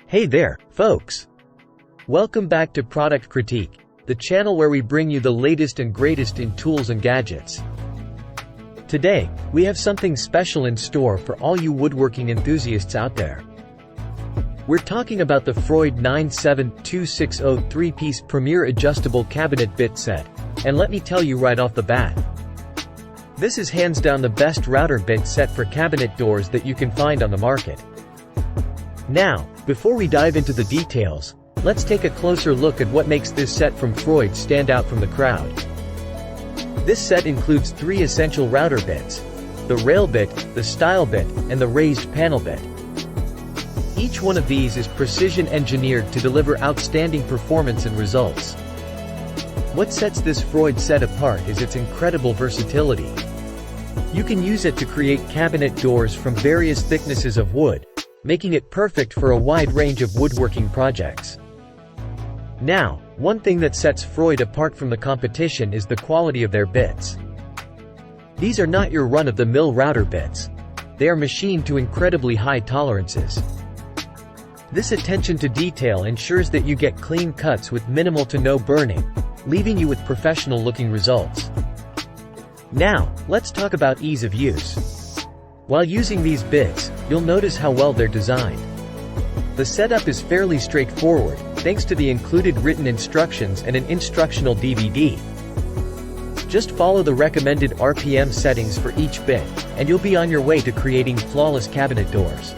Hey there, folks! Welcome back to Product Critique, the channel where we bring you the latest and greatest in tools and gadgets. Today, we have something special in store for all you woodworking enthusiasts out there. We're talking about the Freud 97260 3-piece Premier Adjustable Cabinet Bit Set, and let me tell you right off the bat, this is hands down the best router bit set for cabinet doors that you can find on the market. Now, before we dive into the details, let's take a closer look at what makes this set from Freud stand out from the crowd. This set includes 3 essential router bits: the rail bit, the style bit, and the raised panel bit. Each one of these is precision engineered to deliver outstanding performance and results. What sets this Freud set apart is its incredible versatility. You can use it to create cabinet doors from various thicknesses of wood, making it perfect for a wide range of woodworking projects. Now, one thing that sets Freud apart from the competition is the quality of their bits. These are not your run-of-the-mill router bits. They are machined to incredibly high tolerances. This attention to detail ensures that you get clean cuts with minimal to no burning, leaving you with professional-looking results. Now, let's talk about ease of use. While using these bits, you'll notice how well they're designed. The setup is fairly straightforward, thanks to the included written instructions and an instructional DVD. Just follow the recommended RPM settings for each bit, and you'll be on your way to creating flawless cabinet doors.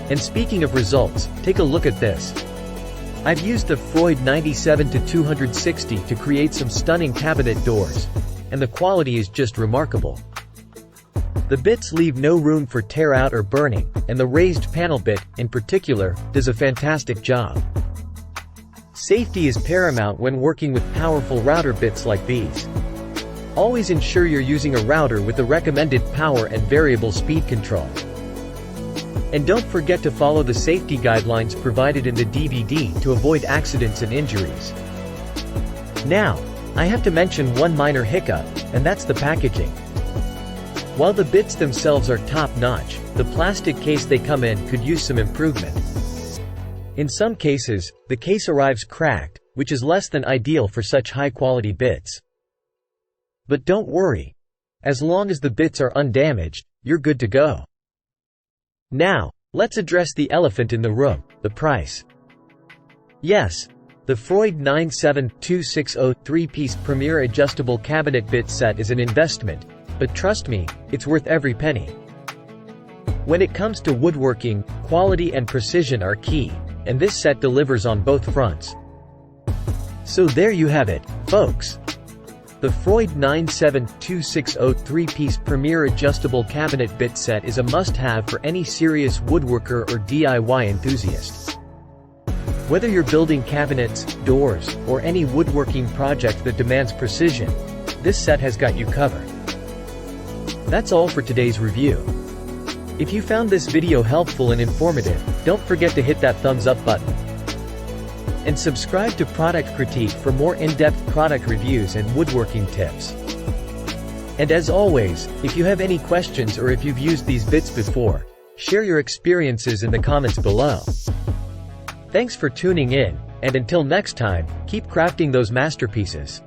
And speaking of results, take a look at this. I've used the Freud 97-260 to create some stunning cabinet doors, and the quality is just remarkable. The bits leave no room for tear out or burning, and the raised panel bit, in particular, does a fantastic job. Safety is paramount when working with powerful router bits like these. Always ensure you're using a router with the recommended power and variable speed control. And don't forget to follow the safety guidelines provided in the DVD to avoid accidents and injuries. Now, I have to mention one minor hiccup, and that's the packaging. While the bits themselves are top-notch, the plastic case they come in could use some improvement. In some cases, the case arrives cracked, which is less than ideal for such high-quality bits. But don't worry. As long as the bits are undamaged, you're good to go. Now, let's address the elephant in the room, the price. Yes, the Freud 97260 3-piece Premier Adjustable Cabinet Bit Set is an investment, but trust me, it's worth every penny. When it comes to woodworking, quality and precision are key, and this set delivers on both fronts. So there you have it, folks. The Freud 97260 3-piece Premier Adjustable Cabinet Bit Set is a must-have for any serious woodworker or DIY enthusiast. Whether you're building cabinets, doors, or any woodworking project that demands precision, this set has got you covered. That's all for today's review. If you found this video helpful and informative, don't forget to hit that thumbs up button. And subscribe to Product Critique for more in-depth product reviews and woodworking tips. And as always, if you have any questions or if you've used these bits before, share your experiences in the comments below. Thanks for tuning in, and until next time, keep crafting those masterpieces.